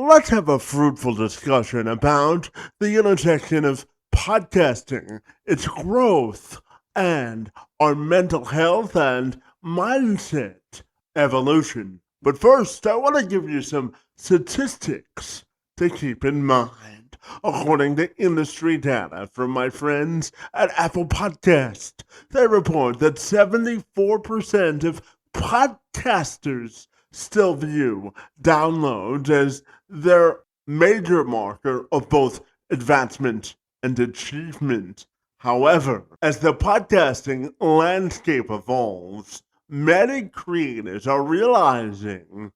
let's have a fruitful discussion about the intersection of podcasting, its growth, and our mental health and mindset evolution. But first, I want to give you some statistics to keep in mind. According to industry data from my friends at Apple Podcast, they report that 74% of podcasters still view downloads as their major marker of both advancement and achievement. However, as the podcasting landscape evolves, many creators are realizing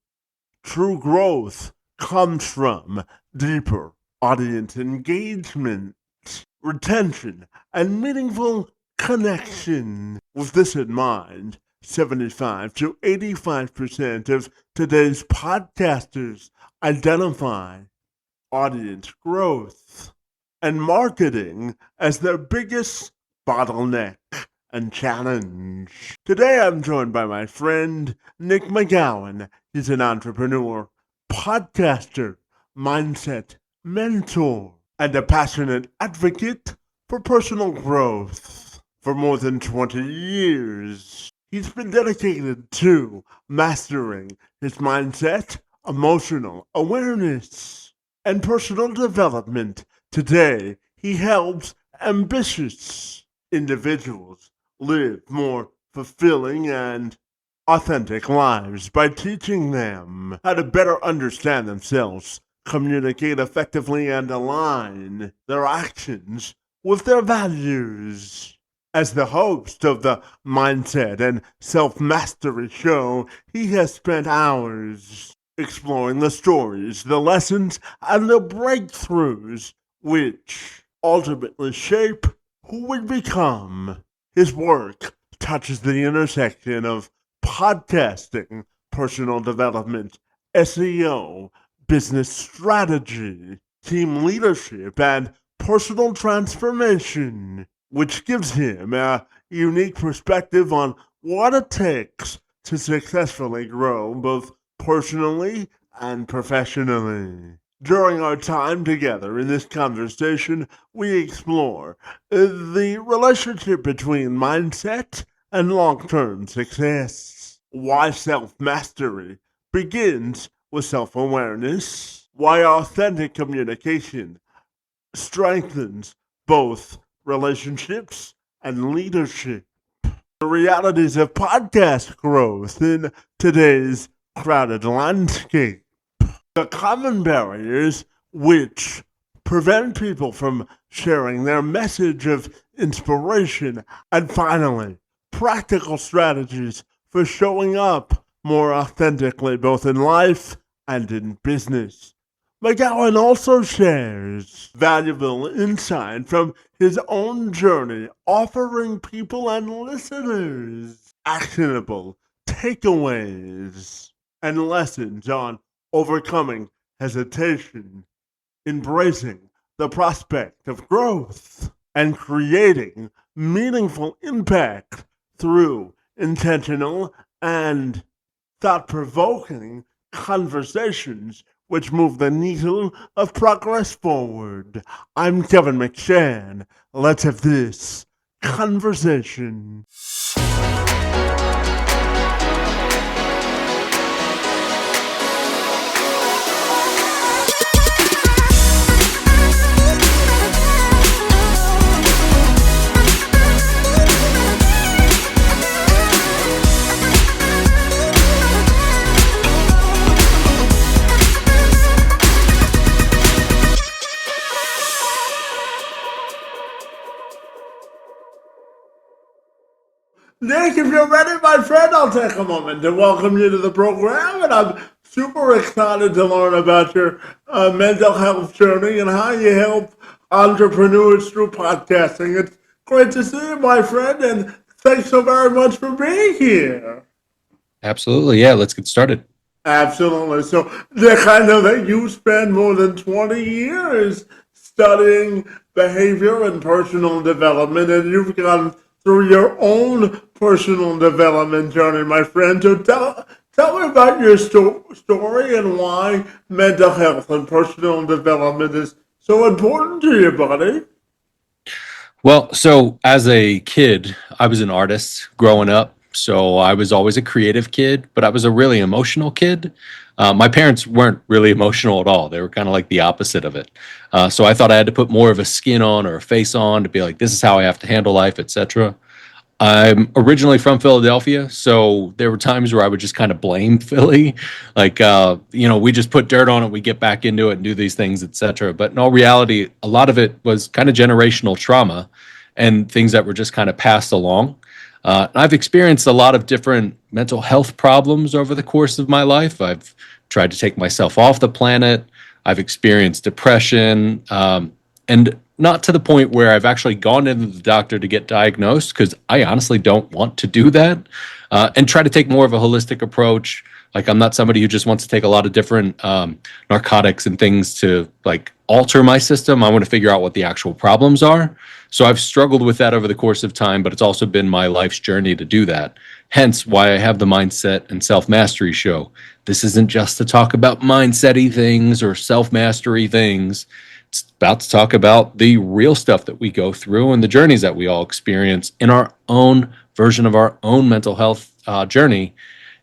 true growth comes from deeper audience engagement, retention, and meaningful connection. With this in mind, 75 to 85% of today's podcasters identify audience growth and marketing as their biggest bottleneck and challenge. Today I'm joined by my friend Nick McGowan. He's an entrepreneur, podcaster, mindset mentor, and a passionate advocate for personal growth. For more than 20 years, he's been dedicated to mastering his mindset, emotional awareness, and personal development. Today, he helps ambitious individuals live more fulfilling and authentic lives by teaching them how to better understand themselves, communicate effectively, and align their actions with their values. As the host of the Mindset and Self-Mastery Show, he has spent hours exploring the stories, the lessons, and the breakthroughs which ultimately shape who we become. His work touches the intersection of podcasting, personal development, SEO, business strategy, team leadership, and personal transformation, which gives him a unique perspective on what it takes to successfully grow both personally and professionally. During our time together in this conversation, we explore the relationship between mindset and long-term success, why self-mastery begins with self-awareness, why authentic communication strengthens both relationships and leadership, the realities of podcast growth in today's crowded landscape, the common barriers which prevent people from sharing their message of inspiration, and finally, practical strategies for showing up more authentically both in life and in business. McGowan also shares valuable insight from his own journey, offering people and listeners actionable takeaways and lessons on overcoming hesitation, embracing the prospect of growth, and creating meaningful impact through intentional and thought-provoking conversations which move the needle of progress forward. I'm Kevin McShann. Let's have this conversation. Nick, if you're ready, my friend, I'll take a moment to welcome you to the program, and I'm super excited to learn about your mental health journey and how you help entrepreneurs through podcasting. It's great to see you, my friend, and thanks so very much for being here. Absolutely. Yeah, let's get started. Absolutely. So, Nick, I know that you spent more than 20 years studying behavior and personal development, and you've gone through your own personal development journey, my friend. So Tell me about your story and why mental health and personal development is so important to you, buddy. Well, so as a kid, I was an artist growing up. So I was always a creative kid, but I was a really emotional kid. My parents weren't really emotional at all. They were kind of like the opposite of it. So I thought I had to put more of a skin on or a face on to be like, this is how I have to handle life, etc. I'm originally from Philadelphia, so there were times where I would just kind of blame Philly, like we just put dirt on it, we get back into it and do these things, etc. But in all reality, a lot of it was kind of generational trauma and things that were just kind of passed along. I've experienced a lot of different mental health problems over the course of my life. I've tried to take myself off the planet. I've experienced depression, and not to the point where I've actually gone into the doctor to get diagnosed, because I honestly don't want to do that, and try to take more of a holistic approach. Like, I'm not somebody who just wants to take a lot of different narcotics and things to like alter my system. I want to figure out what the actual problems are. So I've struggled with that over the course of time, but it's also been my life's journey to do that. Hence why I have the Mindset and Self Mastery show. This isn't just to talk about mindset-y things or self mastery things. It's about to talk about the real stuff that we go through and the journeys that we all experience in our own version of our own mental health journey,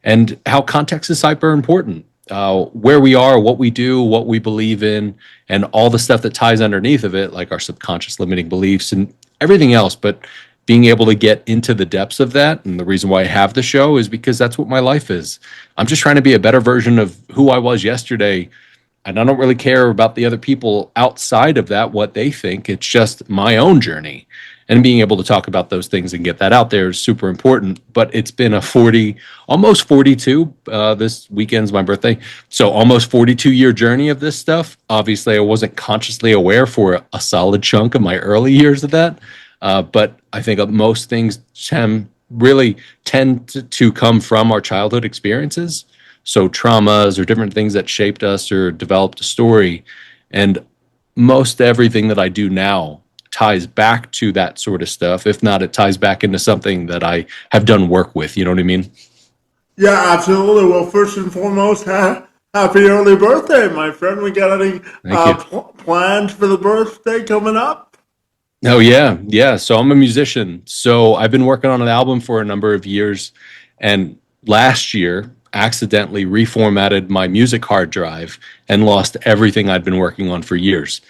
and how context is hyper important. Where we are, what we do, what we believe in, and all the stuff that ties underneath of it, like our subconscious limiting beliefs and everything else. But being able to get into the depths of that, and the reason why I have the show is because that's what my life is. I'm just trying to be a better version of who I was yesterday, and I don't really care about the other people outside of that, what they think. It's just my own journey. And being able to talk about those things and get that out there is super important. But it's been a 40, almost 42, this weekend's my birthday. So almost 42-year journey of this stuff. Obviously, I wasn't consciously aware for a solid chunk of my early years of that. But I think most things really tend to come from our childhood experiences. So traumas or different things that shaped us or developed a story. And most everything that I do now ties back to that sort of stuff. If not, it ties back into something that I have done work with. You know what I mean? Yeah, absolutely. Well, first and foremost, happy early birthday, my friend. We got any Thank you. plans for the birthday coming up? Oh, yeah. Yeah. So I'm a musician. So I've been working on an album for a number of years. And last year, accidentally reformatted my music hard drive and lost everything I'd been working on for years.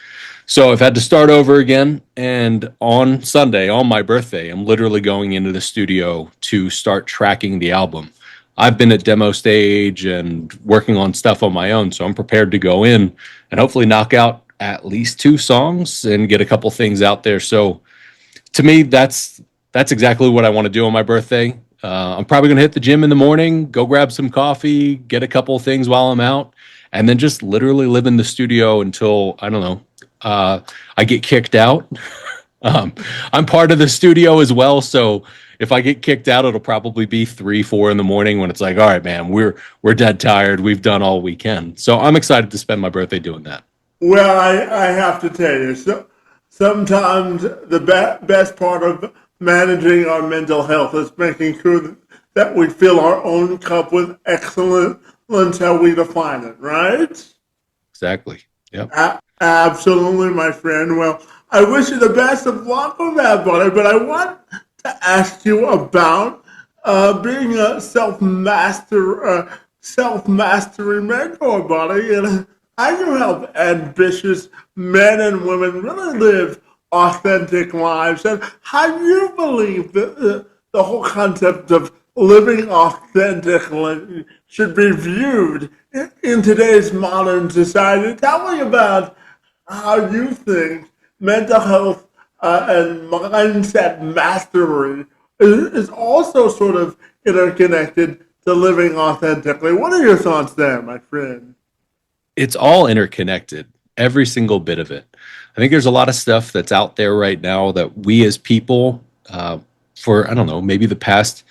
So I've had to start over again. And on Sunday, on my birthday, I'm literally going into the studio to start tracking the album. I've been at demo stage and working on stuff on my own. So I'm prepared to go in and hopefully knock out at least 2 songs and get a couple things out there. So to me, that's exactly what I want to do on my birthday. I'm probably going to hit the gym in the morning, go grab some coffee, get a couple of things while I'm out, and then just literally live in the studio until, I don't know, I get kicked out. I'm part of the studio as well, so if I get kicked out, it'll probably be 3, 4 in the morning when it's like, all right, man, we're dead tired. We've done all we can. So I'm excited to spend my birthday doing that. Well, I have to tell you, sometimes the best part of managing our mental health is making sure that we fill our own cup with excellence, how we define it, right? Exactly. Yep. Absolutely, my friend. Well, I wish you the best of luck with that, buddy, but I want to ask you about being a self-mastery mentor, buddy, and how you help ambitious men and women really live authentic lives, and how you believe that the whole concept of living authentically should be viewed in today's modern society. Tell me about how you think mental health and mindset mastery is also sort of interconnected to living authentically. What are your thoughts there, my friend? It's all interconnected, every single bit of it. I think there's a lot of stuff that's out there right now that we as people, for, I don't know, maybe the past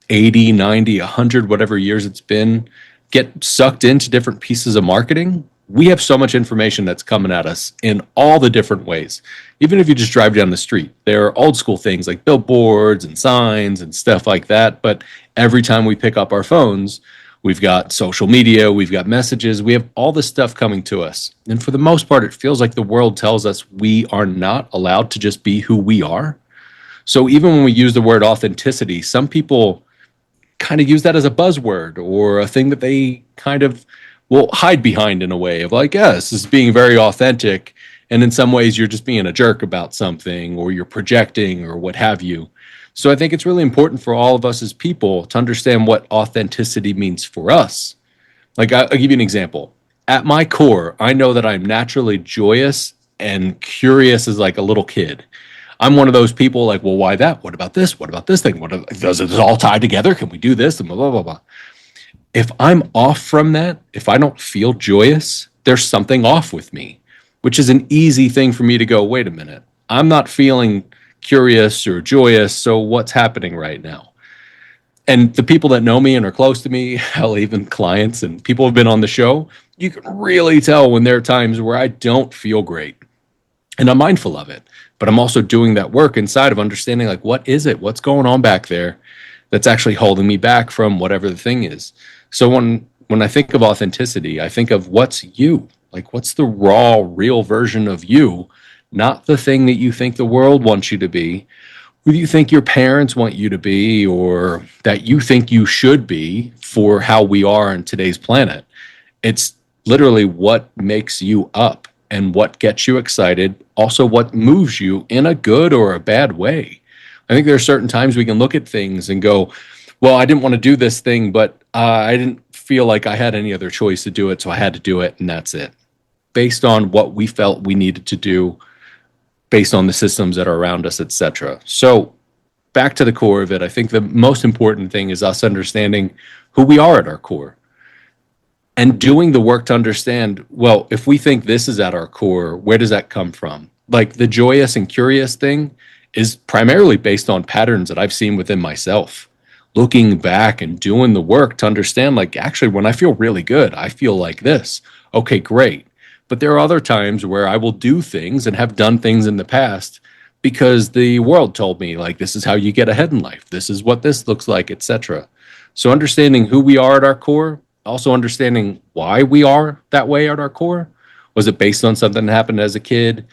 80, 90, 100, whatever years it's been, get sucked into different pieces of marketing. We have so much information that's coming at us in all the different ways. Even if you just drive down the street, there are old school things like billboards and signs and stuff like that. But every time we pick up our phones, We've got social media, we've got messages, we have all this stuff coming to us. And for the most part, it feels like the world tells us we are not allowed to just be who we are. So even when we use the word authenticity, some people kind of use that as a buzzword or a thing that they kind of will hide behind in a way of like, yes, this is being very authentic. And in some ways, you're just being a jerk about something or you're projecting or what have you. So I think it's really important for all of us as people to understand what authenticity means for us. Like, I'll give you an example. At my core, I know that I'm naturally joyous and curious as like a little kid. I'm one of those people like, well, why that? What about this? What about this thing? Does it all tie together? Can we do this? And blah, blah, blah, blah. If I'm off from that, if I don't feel joyous, there's something off with me, which is an easy thing for me to go, wait a minute. I'm not feeling curious or joyous. So what's happening right now? And the people that know me and are close to me, hell, even clients and people who've been on the show, you can really tell when there are times where I don't feel great. And I'm mindful of it. But I'm also doing that work inside of understanding, like, what is it? What's going on back there that's actually holding me back from whatever the thing is? So when I think of authenticity, I think of what's you? Like, what's the raw, real version of you? Not the thing that you think the world wants you to be, who you think your parents want you to be, or that you think you should be for how we are in today's planet. It's literally what makes you up and what gets you excited, also what moves you in a good or a bad way. I think there are certain times we can look at things and go, well, I didn't want to do this thing, but I didn't feel like I had any other choice to do it, so I had to do it, and that's it. Based on what we felt we needed to do, based on the systems that are around us, etc. So back to the core of it, I think the most important thing is us understanding who we are at our core. And doing the work to understand, well, if we think this is at our core, where does that come from? Like the joyous and curious thing is primarily based on patterns that I've seen within myself. Looking back and doing the work to understand, like, actually, when I feel really good, I feel like this. Okay, great. But there are other times where I will do things and have done things in the past because the world told me, like, this is how you get ahead in life. This is what this looks like, etc. So understanding who we are at our core, also understanding why we are that way at our core. Was it based on something that happened as a kid?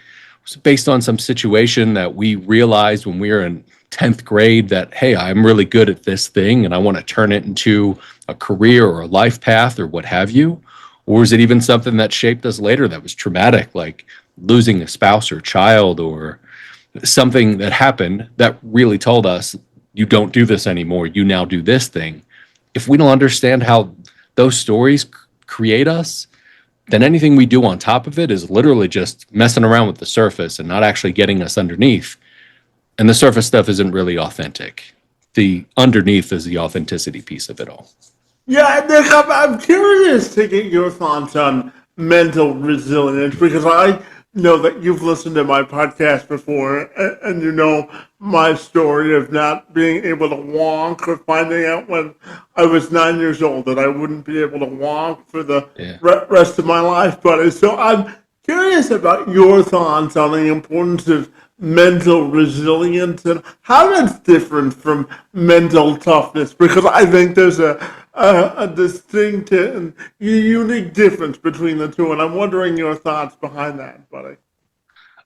Was it based on some situation that we realized when we were in 10th grade that, hey, I'm really good at this thing and I want to turn it into a career or a life path or what have you? Or is it even something that shaped us later that was traumatic, like losing a spouse or child, or something that happened that really told us, you don't do this anymore, you now do this thing? If we don't understand how those stories create us, then anything we do on top of it is literally just messing around with the surface and not actually getting us underneath. And the surface stuff isn't really authentic. The underneath is the authenticity piece of it all. Yeah, Nick, I'm curious to get your thoughts on mental resilience because I know that you've listened to my podcast before and you know my story of not being able to walk or finding out when I was 9 years old that I wouldn't be able to walk for the rest of my life, buddy. So I'm curious about your thoughts on the importance of mental resilience and how that's different from mental toughness, because I think there's a distinct and unique difference between the two, and I'm wondering your thoughts behind that, buddy.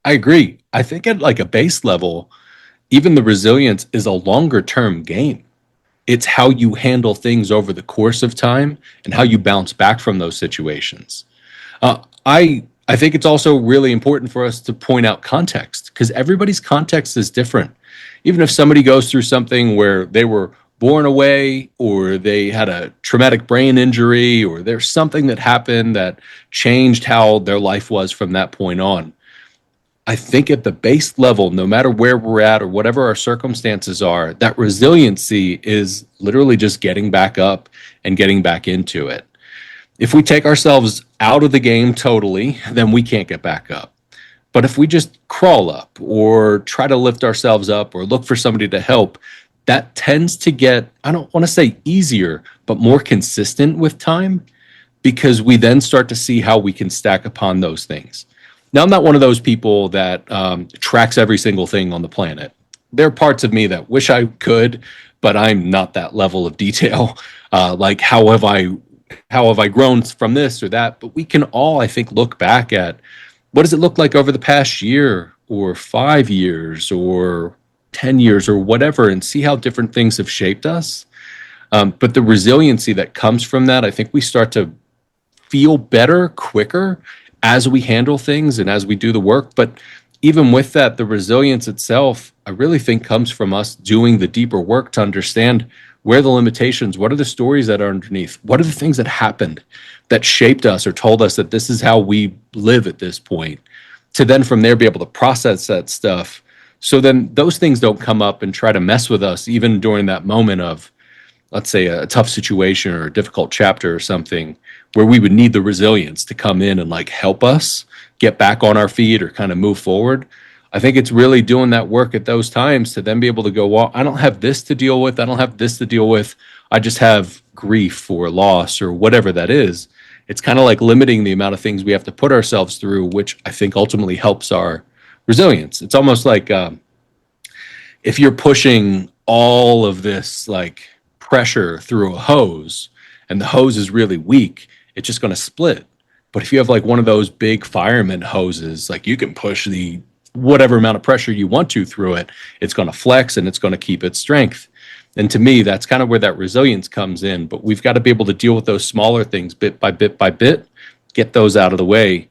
I agree. I think at like a base level, even the resilience is a longer term game. It's how you handle things over the course of time and how you bounce back from those situations. I think it's also really important for us to point out context because everybody's context is different. Even if somebody goes through something where they were born away or they had a traumatic brain injury or there's something that happened that changed how their life was from that point on. I think at the base level, no matter where we're at or whatever our circumstances are, that resiliency is literally just getting back up and getting back into it. If we take ourselves out of the game totally, then we can't get back up. But if we just crawl up or try to lift ourselves up or look for somebody to help, that tends to get, I don't want to say easier, but more consistent with time because we then start to see how we can stack upon those things. Now, I'm not one of those people that tracks every single thing on the planet. There are parts of me that wish I could, but I'm not that level of detail. Like how have I grown from this or that? But we can all, I think, look back at what does it look like over the past year or 5 years or 10 years or whatever, and see how different things have shaped us. But the resiliency that comes from that, I think we start to feel better quicker as we handle things and as we do the work. But even with that, the resilience itself, I really think comes from us doing the deeper work to understand where are the limitations, what are the stories that are underneath, what are the things that happened that shaped us or told us that this is how we live at this point, to then from there be able to process that stuff. So then those things don't come up and try to mess with us even during that moment of, let's say, a tough situation or a difficult chapter or something, where we would need the resilience to come in and like help us get back on our feet or kind of move forward. I think it's really doing that work at those times to then be able to go, well, I don't have this to deal with. I don't have this to deal with. I just have grief or loss or whatever that is. It's kind of like limiting the amount of things we have to put ourselves through, which I think ultimately helps our resilience. It's almost like if you're pushing all of this like pressure through a hose and the hose is really weak, it's just going to split. But if you have like one of those big fireman hoses, like you can push the whatever amount of pressure you want to through it, it's going to flex and it's going to keep its strength. And to me, that's kind of where that resilience comes in. But we've got to be able to deal with those smaller things bit by bit by bit, get those out of the way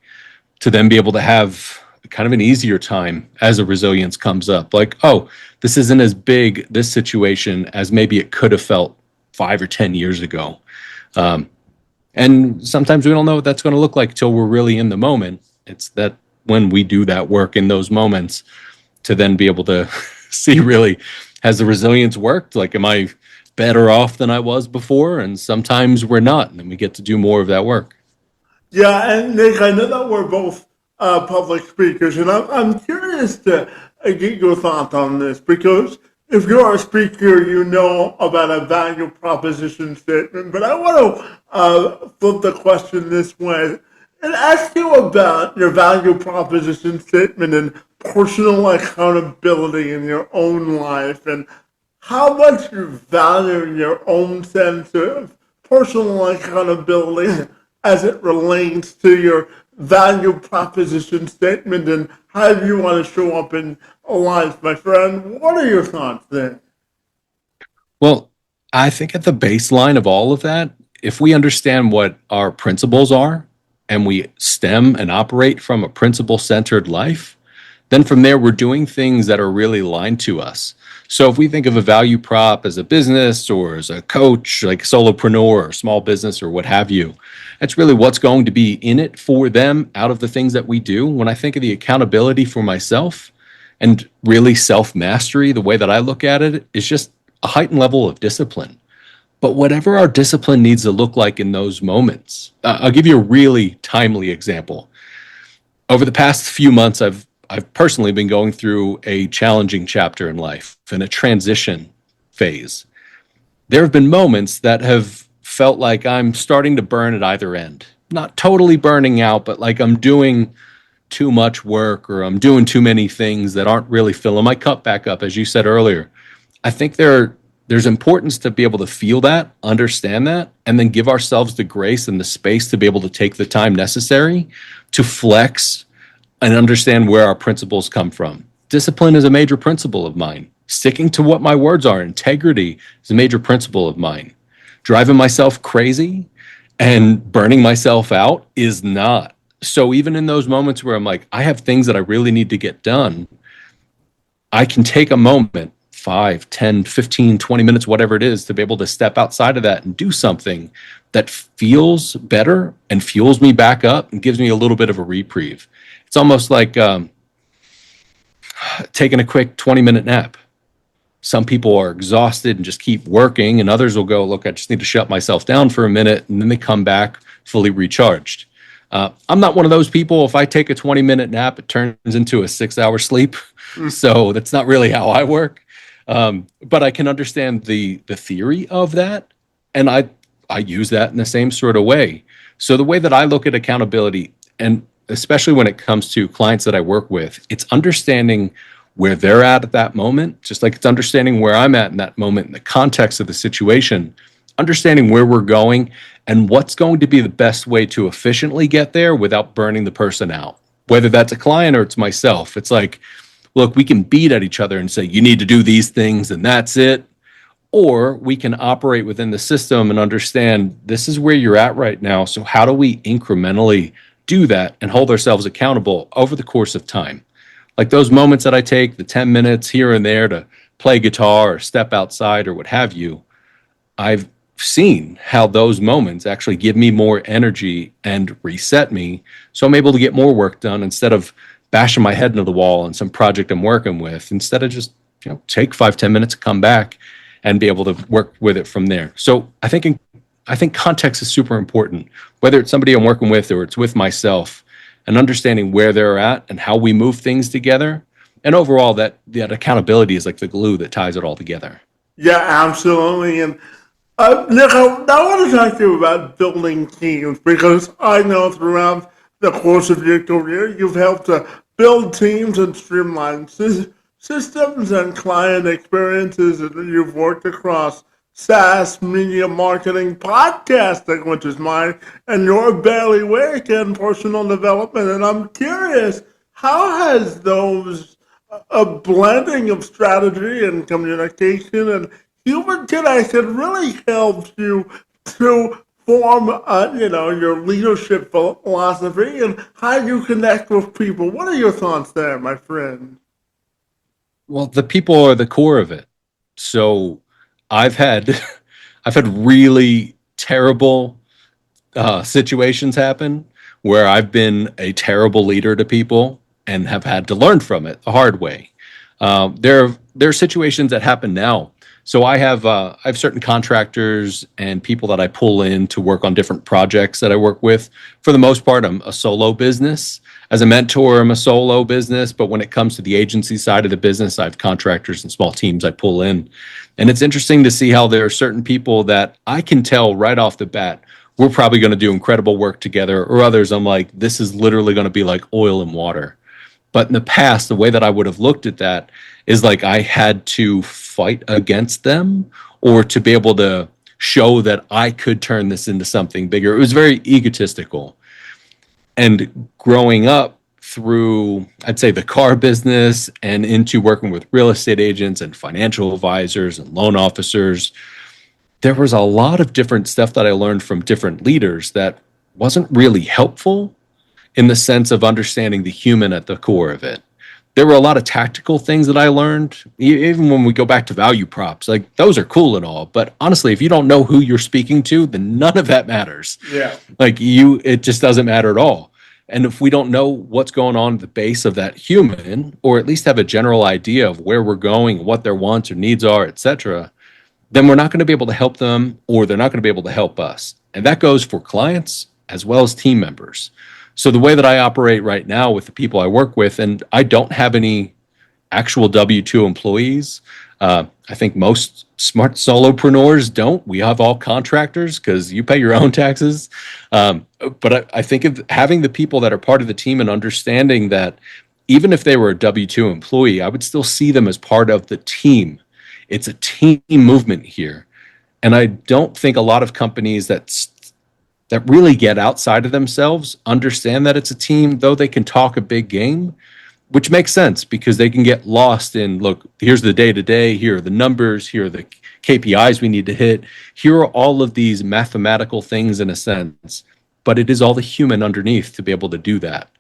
to then be able to have kind of an easier time as a resilience comes up. Like, oh, this isn't as big, this situation, as maybe it could have felt 5 or 10 years ago. And sometimes we don't know what that's going to look like till we're really in the moment. It's that when we do that work in those moments to then be able to see really, has the resilience worked? Like, am I better off than I was before? And sometimes we're not, and then we get to do more of that work. Yeah, and Nick, I know that we're both public speakers, and I'm curious to get your thoughts on this because if you're a speaker, you know about a value proposition statement. But I want to flip the question this way and ask you about your value proposition statement and personal accountability in your own life and how much you value your own sense of personal accountability as it relates to your value proposition statement and how you want to show up in life, my friend. What are your thoughts there? Well, I think at the baseline of all of that, if we understand what our principles are and we stem and operate from a principle centered life, then from there, we're doing things that are really aligned to us. So if we think of a value prop as a business or as a coach, like solopreneur or small business or what have you, that's really what's going to be in it for them out of the things that we do. When I think of the accountability for myself and really self-mastery, the way that I look at it is just a heightened level of discipline. But whatever our discipline needs to look like in those moments, I'll give you a really timely example. Over the past few months, I've personally been going through a challenging chapter in life and a transition phase. There have been moments that have felt like I'm starting to burn at either end. Not totally burning out, but like I'm doing too much work or I'm doing too many things that aren't really filling my cup back up, as you said earlier. I think there's importance to be able to feel that, understand that, and then give ourselves the grace and the space to be able to take the time necessary to flex and understand where our principles come from. Discipline is a major principle of mine. Sticking to what my words are, integrity is a major principle of mine. Driving myself crazy and burning myself out is not. So even in those moments where I'm like, I have things that I really need to get done, I can take a moment, 5, 10, 15, 20 minutes, whatever it is, to be able to step outside of that and do something that feels better and fuels me back up and gives me a little bit of a reprieve. It's almost like taking a quick 20-minute nap. Some people are exhausted and just keep working, and others will go, look, I just need to shut myself down for a minute, and then they come back fully recharged. I'm not one of those people. If I take a 20-minute nap, it turns into a 6-hour sleep. So that's not really how I work. But I can understand the theory of that, and I use that in the same sort of way. So the way that I look at accountability, and especially when it comes to clients that I work with, it's understanding where they're at that moment, just like it's understanding where I'm at in that moment, in the context of the situation, understanding where we're going and what's going to be the best way to efficiently get there without burning the person out. Whether that's a client or it's myself, it's like, look, we can beat at each other and say, you need to do these things and that's it. Or we can operate within the system and understand this is where you're at right now. So how do we incrementally do that and hold ourselves accountable over the course of time? Like those moments that I take, the 10 minutes here and there to play guitar or step outside or what have you, I've seen how those moments actually give me more energy and reset me. So I'm able to get more work done instead of bashing my head into the wall on some project I'm working with, instead of just, take 5-10 minutes to come back and be able to work with it from there. So I think context is super important, whether it's somebody I'm working with or it's with myself, and understanding where they're at and how we move things together. And overall, that accountability is like the glue that ties it all together. Yeah, absolutely. And Nick, I want to talk to you about building teams because I know throughout the course of your career, you've helped to build teams and streamline systems and client experiences, and you've worked across SaaS, media marketing, podcasting, which is mine, and your bailiwick and personal development. And I'm curious, how has those a blending of strategy and communication and human connection really helps you to form, your leadership philosophy and how you connect with people? What are your thoughts there, my friend? Well, the people are the core of it. So I've had I've had really terrible situations happen where I've been a terrible leader to people and have had to learn from it the hard way. There are situations that happen now. So I have certain contractors and people that I pull in to work on different projects that I work with. For the most part, I'm a solo business. As a mentor, I'm a solo business. But when it comes to the agency side of the business, I have contractors and small teams I pull in. And it's interesting to see how there are certain people that I can tell right off the bat, we're probably going to do incredible work together. Or others, I'm like, this is literally going to be like oil and water. But in the past, the way that I would have looked at that is like I had to fight against them or to be able to show that I could turn this into something bigger. It was very egotistical. And growing up through, I'd say, the car business and into working with real estate agents and financial advisors and loan officers, there was a lot of different stuff that I learned from different leaders that wasn't really helpful in the sense of understanding the human at the core of it. There were a lot of tactical things that I learned, even when we go back to value props. Like, those are cool and all, but honestly, if you don't know who you're speaking to, then none of that matters. Yeah. It just doesn't matter at all. And if we don't know what's going on at the base of that human, or at least have a general idea of where we're going, what their wants or needs are, etc., then we're not going to be able to help them, or they're not going to be able to help us. And that goes for clients as well as team members. So the way that I operate right now with the people I work with, and I don't have any actual W-2 employees. I think most smart solopreneurs don't. We have all contractors because you pay your own taxes. But I think of having the people that are part of the team and understanding that even if they were a W-2 employee, I would still see them as part of the team. It's a team movement here. And I don't think a lot of companies that really get outside of themselves understand that it's a team, though they can talk a big game, which makes sense because they can get lost in, look, here's the day-to-day, here are the numbers, here are the KPIs we need to hit, here are all of these mathematical things in a sense, but it is all the human underneath to be able to do that.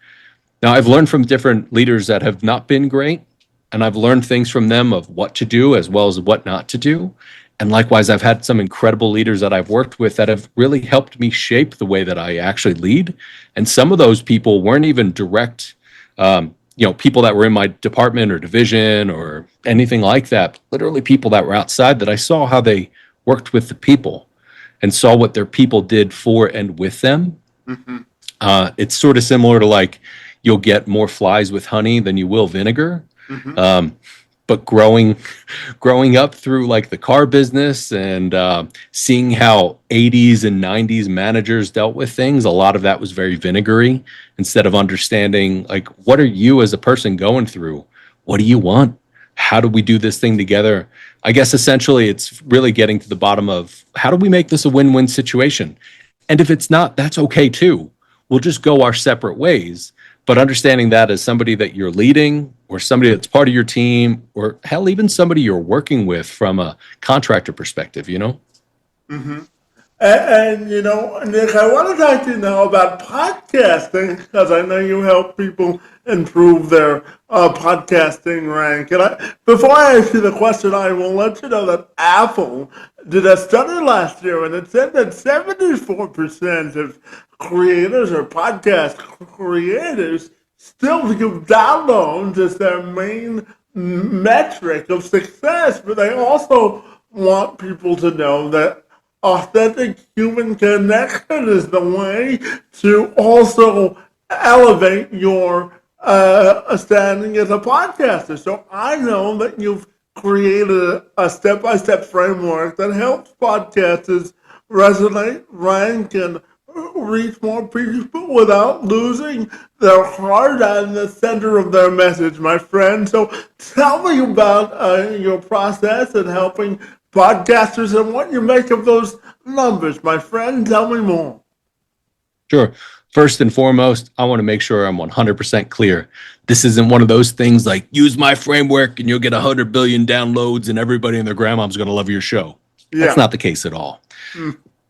Now, I've learned from different leaders that have not been great, and I've learned things from them of what to do as well as what not to do. And likewise, I've had some incredible leaders that I've worked with that have really helped me shape the way that I actually lead. And some of those people weren't even direct, people that were in my department or division or anything like that. Literally people that were outside that I saw how they worked with the people and saw what their people did for and with them. Mm-hmm. It's sort of similar to like you'll get more flies with honey than you will vinegar. Mm-hmm. But growing up through like the car business and seeing how 80s and 90s managers dealt with things, a lot of that was very vinegary instead of understanding like, what are you as a person going through? What do you want? How do we do this thing together? I guess essentially it's really getting to the bottom of how do we make this a win-win situation? And if it's not, that's okay too. We'll just go our separate ways. But understanding that as somebody that you're leading or somebody that's part of your team or hell, even somebody you're working with from a contractor perspective, you know? Nick, I want to talk to you now about podcasting because I know you help people improve their podcasting rank. Before I ask you the question, I will let you know that Apple did a study last year, and it said that 74% of creators or podcast creators still view downloads as their main metric of success, but they also want people to know that authentic human connection is the way to also elevate your standing as a podcaster. So I know that you've created a step-by-step framework that helps podcasters resonate, rank, and reach more people without losing their heart and the center of their message, my friend. So tell me about your process in helping podcasters and what you make of those numbers, my friend. Tell me more. Sure. First and foremost, I want to make sure I'm 100% clear. This isn't one of those things like use my framework and you'll get 100 billion downloads and everybody and their grandmom's going to love your show. Yeah. That's not the case at all.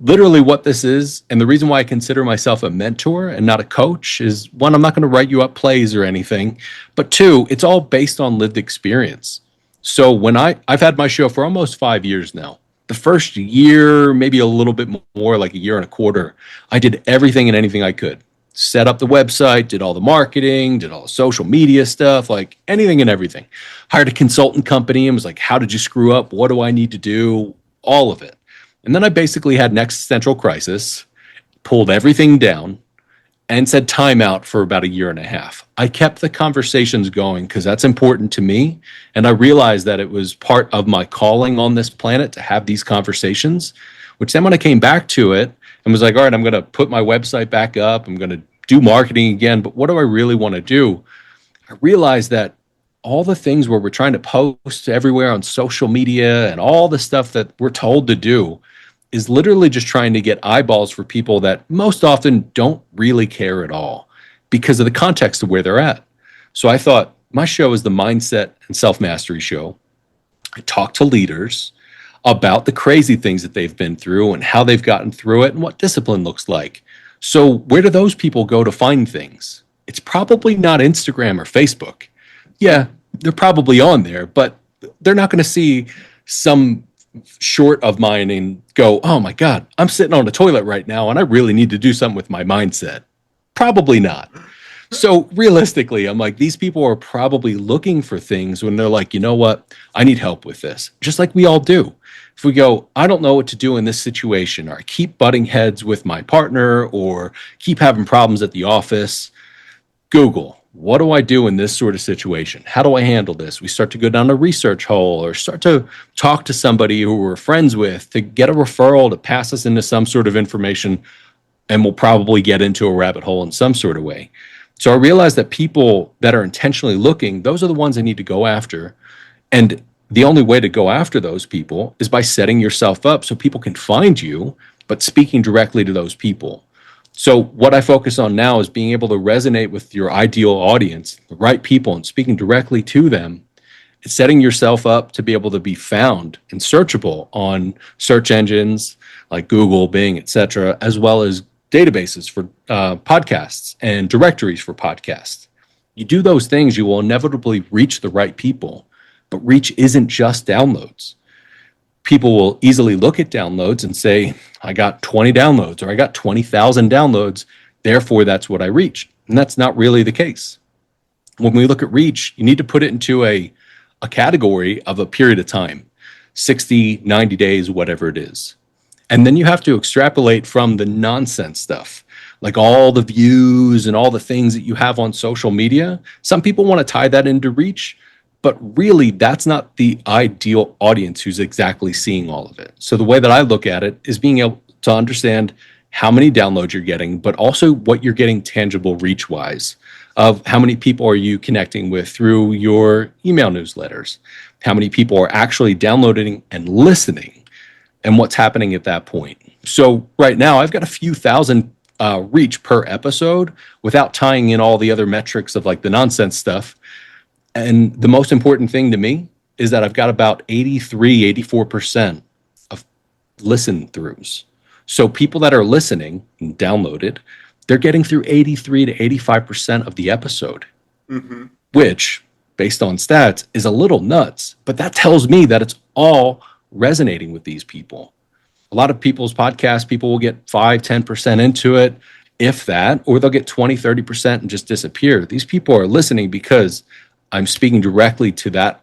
Literally what this is, and the reason why I consider myself a mentor and not a coach is, one, I'm not going to write you up plays or anything, but two, it's all based on lived experience. So when I've had my show for almost 5 years now. The first year, maybe a little bit more, like a year and a quarter, I did everything and anything I could. Set up the website, did all the marketing, did all the social media stuff, like anything and everything. Hired a consultant company and was like, how did you screw up? What do I need to do? All of it. And then I basically had an existential crisis, pulled everything down, and said timeout for about a year and a half. I kept the conversations going because that's important to me. And I realized that it was part of my calling on this planet to have these conversations, which then when I came back to it and was like, all right, I'm going to put my website back up. I'm going to do marketing again. But what do I really want to do? I realized that all the things where we're trying to post everywhere on social media and all the stuff that we're told to do is literally just trying to get eyeballs for people that most often don't really care at all because of the context of where they're at. So I thought my show is the mindset and self-mastery show. I talk to leaders about the crazy things that they've been through and how they've gotten through it and what discipline looks like. So where do those people go to find things? It's probably not Instagram or Facebook. Yeah, they're probably on there, but they're not going to see some short of mine and go, oh my God, I'm sitting on the toilet right now and I really need to do something with my mindset. Probably not. So realistically, I'm like, these people are probably looking for things when they're like, you know what, I need help with this. Just like we all do. If we go, I don't know what to do in this situation, or I keep butting heads with my partner, or keep having problems at the office, Google. What do I do in this sort of situation? How do I handle this? We start to go down a research hole or start to talk to somebody who we're friends with to get a referral to pass us into some sort of information, and we'll probably get into a rabbit hole in some sort of way. So I realized that people that are intentionally looking, those are the ones I need to go after. And the only way to go after those people is by setting yourself up so people can find you, but speaking directly to those people. So what I focus on now is being able to resonate with your ideal audience, the right people, and speaking directly to them. It's setting yourself up to be able to be found and searchable on search engines like Google, Bing, etc., as well as databases for podcasts and directories for podcasts. You do those things, you will inevitably reach the right people. But reach isn't just downloads. People will easily look at downloads and say, I got 20 downloads or I got 20,000 downloads. Therefore, that's what I reached. And that's not really the case. When we look at reach, you need to put it into a category of a period of time, 60, 90 days, whatever it is. And then you have to extrapolate from the nonsense stuff, like all the views and all the things that you have on social media. Some people want to tie that into reach. But really, that's not the ideal audience who's exactly seeing all of it. So the way that I look at it is being able to understand how many downloads you're getting, but also what you're getting tangible reach-wise. of how many people are you connecting with through your email newsletters, how many people are actually downloading and listening, and what's happening at that point. So right now I've got a few thousand reach per episode without tying in all the other metrics of like the nonsense stuff. And the most important thing to me is that I've got about 84% of listen throughs. So people that are listening and downloaded, they're getting through 83 to 85% of the episode, which based on stats is a little nuts, but that tells me that it's all resonating with these people. A lot of people's podcasts, people will get 5-10% into it, if that, or they'll get 20-30% and just disappear. These people are listening because I'm speaking directly to that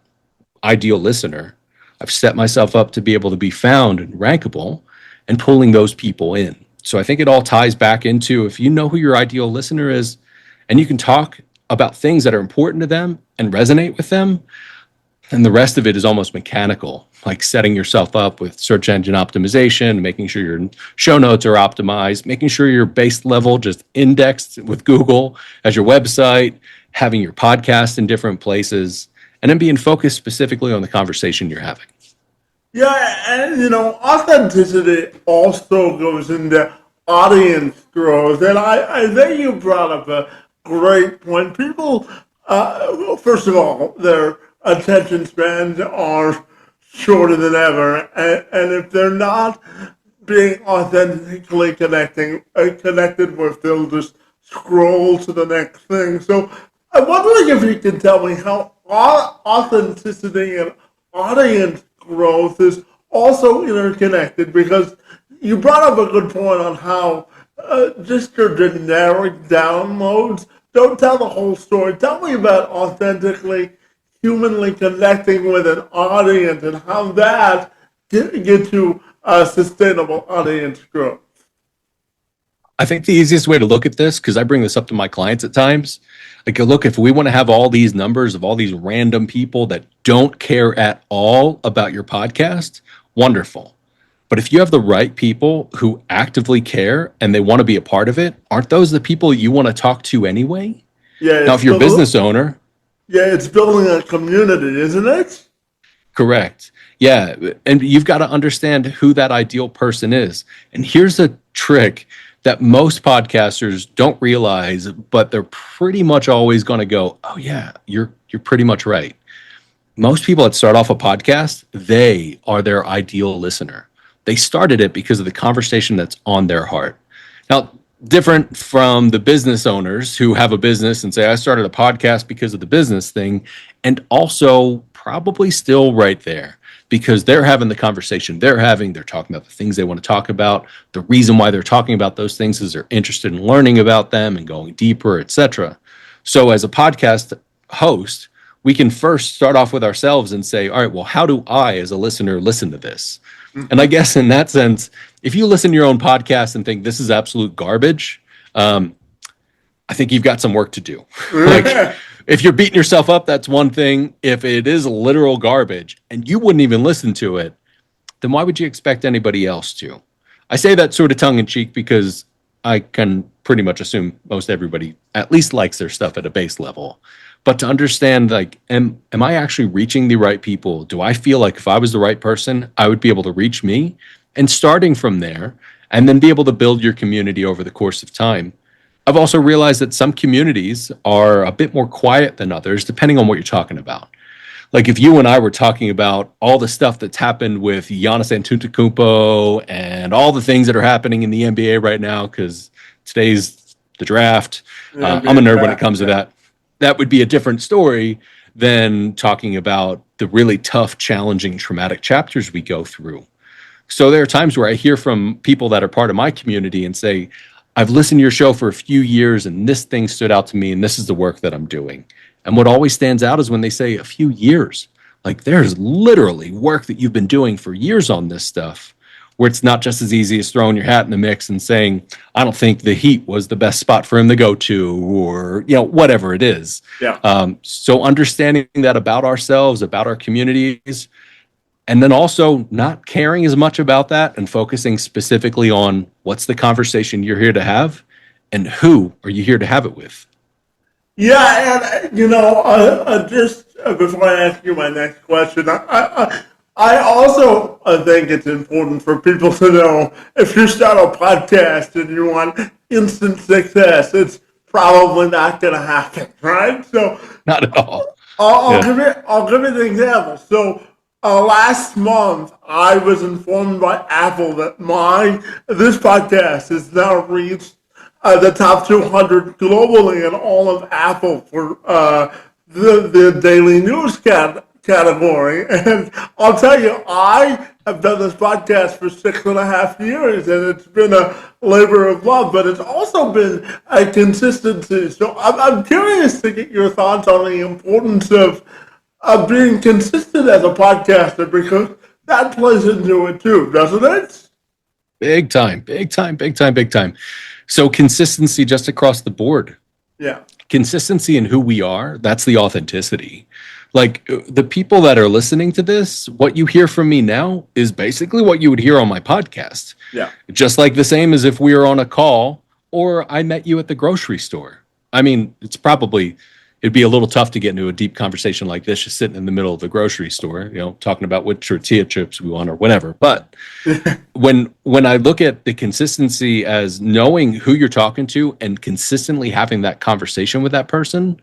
ideal listener. I've set myself up to be able to be found and rankable and pulling those people in. So I think it all ties back into, if you know who your ideal listener is and you can talk about things that are important to them and resonate with them, and the rest of it is almost mechanical, like setting yourself up with search engine optimization, making sure your show notes are optimized, making sure your base level just indexed with Google as your website, having your podcast in different places, and then being focused specifically on the conversation you're having. Yeah, and authenticity also goes into audience growth. And I think you brought up a great point. People, first of all, their attention spans are shorter than ever. And if they're not being authentically connected with, they'll just scroll to the next thing. So I'm wondering if you can tell me how authenticity and audience growth is also interconnected, because you brought up a good point on how just your generic downloads don't tell the whole story. Tell me about authentically, humanly connecting with an audience and how that gets you sustainable audience growth. I think the easiest way to look at this, because I bring this up to my clients at times, like, look, if we want to have all these numbers of all these random people that don't care at all about your podcast, wonderful. But if you have the right people who actively care and they want to be a part of it, aren't those the people you want to talk to anyway? Yeah. Now, if you're a business owner. Yeah, it's building a community, isn't it? Correct. Yeah. And you've got to understand who that ideal person is. And here's a trick that most podcasters don't realize, but they're pretty much always going to go, oh yeah, you're pretty much right. Most people that start off a podcast, they are their ideal listener. They started it because of the conversation that's on their heart. Now, different from the business owners who have a business and say, I started a podcast because of the business thing, and also probably still right there because they're having the conversation they're talking about the things they want to talk about. The reason why they're talking about those things is they're interested in learning about them and going deeper, etc. So as a podcast host, we can first start off with ourselves and say, all right, well, how do I as a listener listen to this? And I guess in that sense, if you listen to your own podcast and think this is absolute garbage, I think you've got some work to do. Like, if you're beating yourself up, that's one thing. If it is literal garbage and you wouldn't even listen to it, then why would you expect anybody else to? I say that sort of tongue in cheek because I can pretty much assume most everybody at least likes their stuff at a base level. But to understand, like, am I actually reaching the right people? Do I feel like if I was the right person, I would be able to reach me? And starting from there, and then be able to build your community over the course of time. I've also realized that some communities are a bit more quiet than others, depending on what you're talking about. Like if you and I were talking about all the stuff that's happened with Giannis Antetokounmpo and all the things that are happening in the NBA right now, because today's the draft. I'm a nerd when it comes to that. That would be a different story than talking about the really tough, challenging, traumatic chapters we go through. So there are times where I hear from people that are part of my community and say, I've listened to your show for a few years and this thing stood out to me and this is the work that I'm doing. And what always stands out is when they say a few years. Like there's literally work that you've been doing for years on this stuff, where it's not just as easy as throwing your hat in the mix and saying, I don't think the Heat was the best spot for him to go to, or whatever it is. Yeah. So understanding that about ourselves, about our communities, and then also not caring as much about that and focusing specifically on what's the conversation you're here to have and who are you here to have it with. Yeah, and just before I ask you my next question, I also think it's important for people to know if you start a podcast and you want instant success, it's probably not going to happen, right? So Not at all. I'll Yeah. give you an example. So last month, I was informed by Apple that my this podcast has now reached the top 200 globally in all of Apple for the daily news category. And I'll tell you, I have done this podcast for 6.5 years, and it's been a labor of love, but it's also been a consistency. So I'm curious to get your thoughts on the importance of being consistent as a podcaster, because that plays into it too, doesn't it? Big time, big time, big time, big time. So consistency just across the board. Yeah. Consistency in who we are, that's the authenticity. Like the people that are listening to this, what you hear from me now is basically what you would hear on my podcast. Yeah. Just like the same as if we were on a call or I met you at the grocery store. I mean, it'd be a little tough to get into a deep conversation like this, just sitting in the middle of the grocery store, talking about what tortilla chips we want or whatever. But when I look at the consistency as knowing who you're talking to and consistently having that conversation with that person,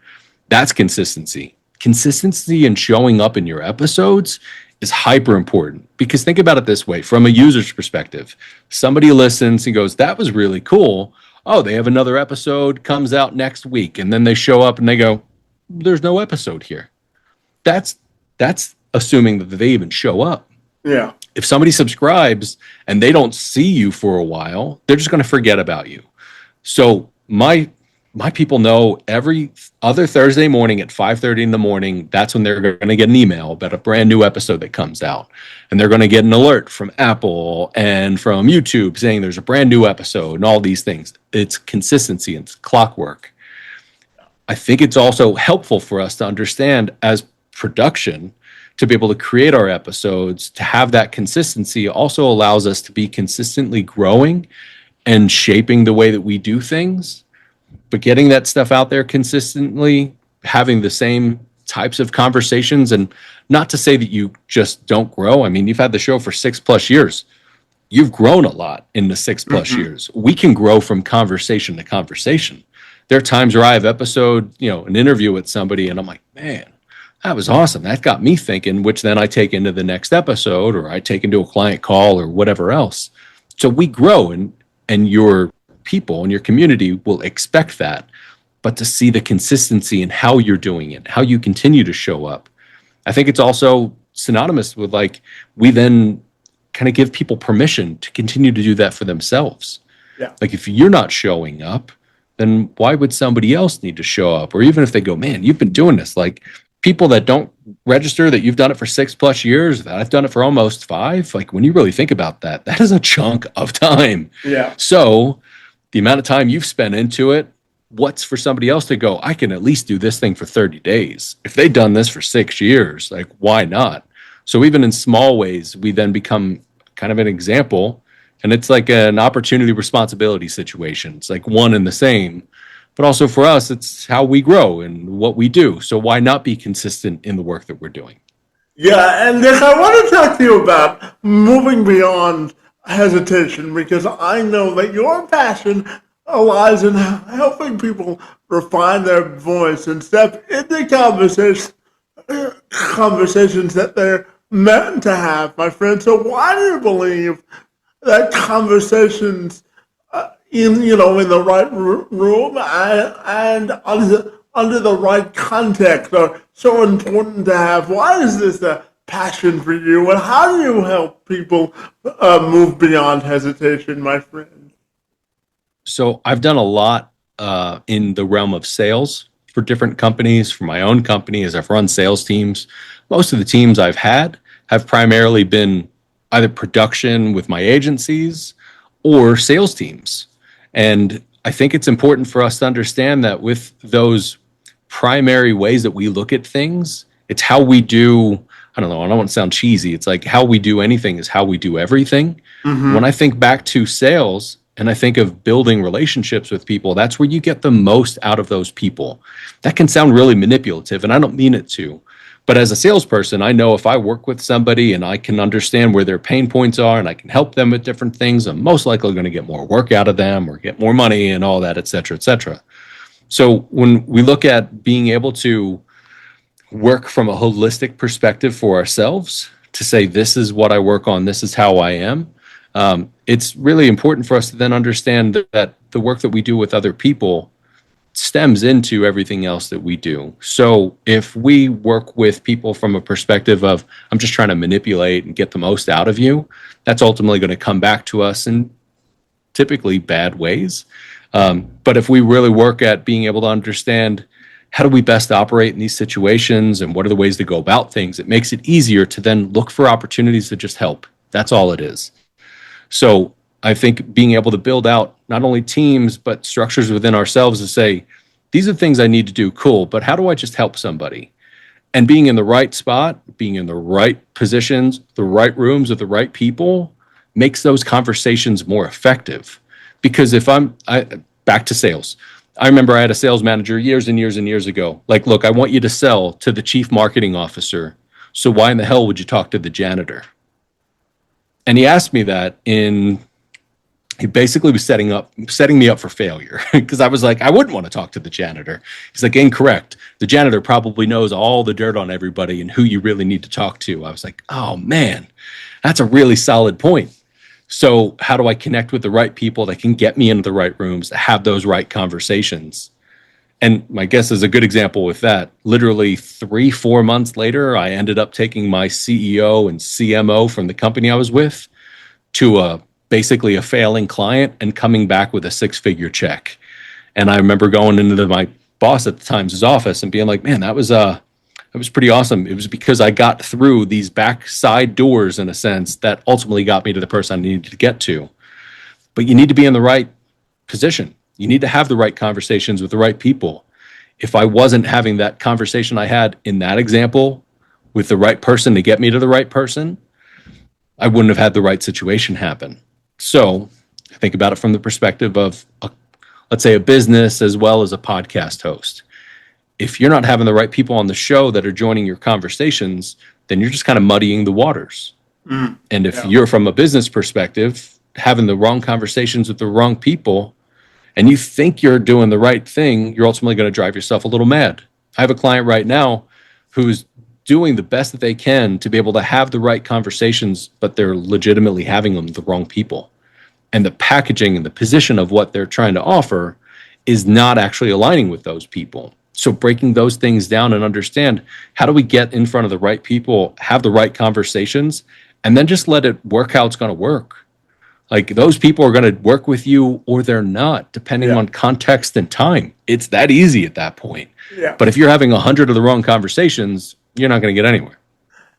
that's consistency. Consistency in showing up in your episodes is hyper important, because think about it this way from a user's perspective. Somebody listens and goes, that was really cool. Oh, they have another episode, comes out next week. And then they show up and they go, there's no episode here. That's assuming that they even show up. Yeah. If somebody subscribes and they don't see you for a while, they're just going to forget about you. So my people know every other Thursday morning at 5:30 in the morning, that's when they're going to get an email about a brand new episode that comes out. And they're going to get an alert from Apple and from YouTube saying there's a brand new episode and all these things. It's consistency, it's clockwork. I think it's also helpful for us to understand as production to be able to create our episodes, to have that consistency also allows us to be consistently growing and shaping the way that we do things. But getting that stuff out there consistently, having the same types of conversations, and not to say that you just don't grow. I mean, you've had the show for 6+ years. You've grown a lot in the 6+ years. We can grow from conversation to conversation. There are times where I have an interview with somebody and I'm like, man, that was awesome. That got me thinking, which then I take into the next episode or I take into a client call or whatever else. So we grow, and your people and your community will expect that. But to see the consistency in how you're doing it, how you continue to show up, I think it's also synonymous with we then kind of give people permission to continue to do that for themselves. Yeah. Like if you're not showing up, then why would somebody else need to show up? Or even if they go, man, you've been doing this, like people that don't register that you've done it for 6+ years, that I've done it for almost 5. Like when you really think about that, that is a chunk of time. Yeah. So the amount of time you've spent into it, what's for somebody else to go, I can at least do this thing for 30 days. If they've done this for 6 years, like why not? So even in small ways, we then become kind of an example. And it's like an opportunity responsibility situation. It's like one and the same. But also for us, it's how we grow and what we do. So why not be consistent in the work that we're doing? Yeah, and Nick, I want to talk to you about moving beyond hesitation, because I know that your passion lies in helping people refine their voice and step into conversations that they're meant to have, my friend. So why do you believe that conversations in the right room and under the right context are so important to have? Why is this a passion for you, and how do you help people move beyond hesitation, my friend? So I've done a lot in the realm of sales for different companies, for my own company as I've run sales teams. Most of the teams I've had have primarily been either production with my agencies or sales teams. And I think it's important for us to understand that with those primary ways that we look at things, it's how we do, I don't want to sound cheesy. It's like how we do anything is how we do everything. Mm-hmm. When I think back to sales, and I think of building relationships with people, that's where you get the most out of those people. That can sound really manipulative, and I don't mean it to. But as a salesperson, I know if I work with somebody and I can understand where their pain points are and I can help them with different things, I'm most likely going to get more work out of them or get more money and all that, et cetera, et cetera. So when we look at being able to work from a holistic perspective for ourselves to say, this is what I work on, this is how I am, it's really important for us to then understand that the work that we do with other people stems into everything else that we do. So if we work with people from a perspective of, I'm just trying to manipulate and get the most out of you, that's ultimately going to come back to us in typically bad ways. But if we really work at being able to understand how do we best operate in these situations and what are the ways to go about things, it makes it easier to then look for opportunities to just help. That's all it is. So I think being able to build out not only teams, but structures within ourselves to say, these are things I need to do, cool, but how do I just help somebody? And being in the right spot, being in the right positions, the right rooms with the right people makes those conversations more effective. Because if back to sales, I remember I had a sales manager years and years and years ago, like, look, I want you to sell to the chief marketing officer. So why in the hell would you talk to the janitor? And he asked me that he basically was setting me up for failure because I was like, I wouldn't want to talk to the janitor. He's like, incorrect. The janitor probably knows all the dirt on everybody and who you really need to talk to. I was like, oh man, that's a really solid point. So how do I connect with the right people that can get me into the right rooms to have those right conversations? And my guess is a good example with that. Literally 3-4 months later, I ended up taking my CEO and CMO from the company I was with to basically a failing client and coming back with a 6-figure check. And I remember going into my boss at the time's office and being like, man, that was pretty awesome. It was because I got through these backside doors, in a sense, that ultimately got me to the person I needed to get to. But you need to be in the right position. You need to have the right conversations with the right people. If I wasn't having that conversation I had in that example with the right person to get me to the right person, I wouldn't have had the right situation happen. So think about it from the perspective of, let's say, a business as well as a podcast host. If you're not having the right people on the show that are joining your conversations, then you're just kind of muddying the waters. And if you're from a business perspective, having the wrong conversations with the wrong people, and you think you're doing the right thing, you're ultimately going to drive yourself a little mad. I have a client right now who's doing the best that they can to be able to have the right conversations, but they're legitimately having them with the wrong people. And the packaging and the position of what they're trying to offer is not actually aligning with those people. So breaking those things down and understand, how do we get in front of the right people, have the right conversations, and then just let it work how it's going to work. Like, those people are going to work with you or they're not, depending on context and time. It's that easy at that point. Yeah. But if you're having 100 of the wrong conversations, you're not going to get anywhere.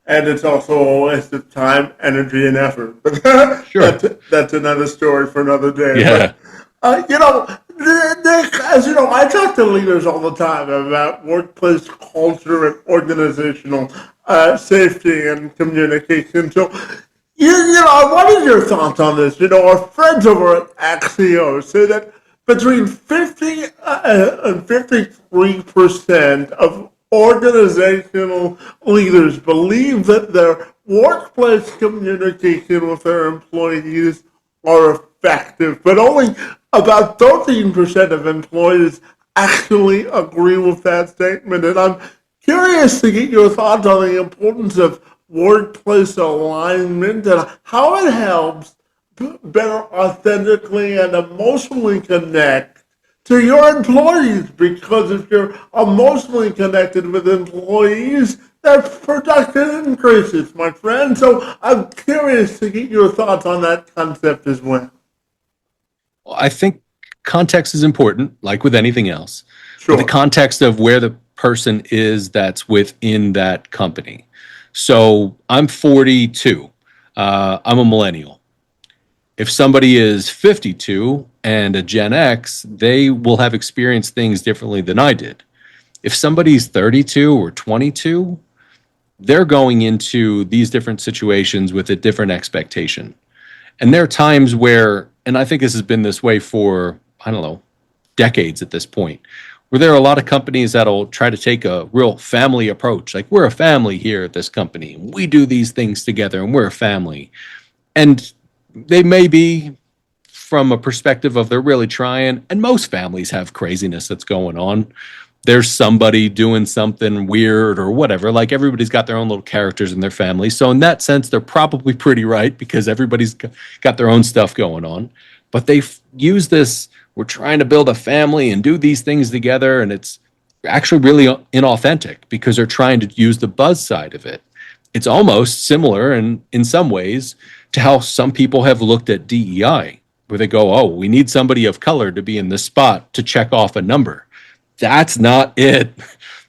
And it's also a waste of time, energy, and effort. Sure. That's another story for another day. Yeah. But, Nick, as you know, I talk to leaders all the time about workplace culture and organizational safety and communication. So, what are your thoughts on this? Our friends over at Axio say that between 50 and 53% of organizational leaders believe that their workplace communication with their employees are effective, but only about 13% of employees actually agree with that statement. And I'm curious to get your thoughts on the importance of workplace alignment and how it helps better authentically and emotionally connect to your employees, because if you're emotionally connected with employees, their production increases, my friend. So I'm curious to get your thoughts on that concept as well. I think context is important, like with anything else. Sure. The context of where the person is that's within that company. So I'm 42. I'm a millennial. If somebody is 52 and a Gen X, they will have experienced things differently than I did. If somebody's 32 or 22, they're going into these different situations with a different expectation. And there are times where and I think this has been this way for, I don't know, decades at this point, where there are a lot of companies that'll try to take a real family approach. Like, we're a family here at this company. We do these things together and we're a family. And they may be from a perspective of they're really trying. And most families have craziness that's going on. There's somebody doing something weird or whatever. Like, everybody's got their own little characters in their family. So in that sense, they're probably pretty right because everybody's got their own stuff going on. But they use this, we're trying to build a family and do these things together. And it's actually really inauthentic because they're trying to use the buzz side of it. It's almost similar in some ways to how some people have looked at DEI, where they go, oh, we need somebody of color to be in this spot to check off a number. That's not it.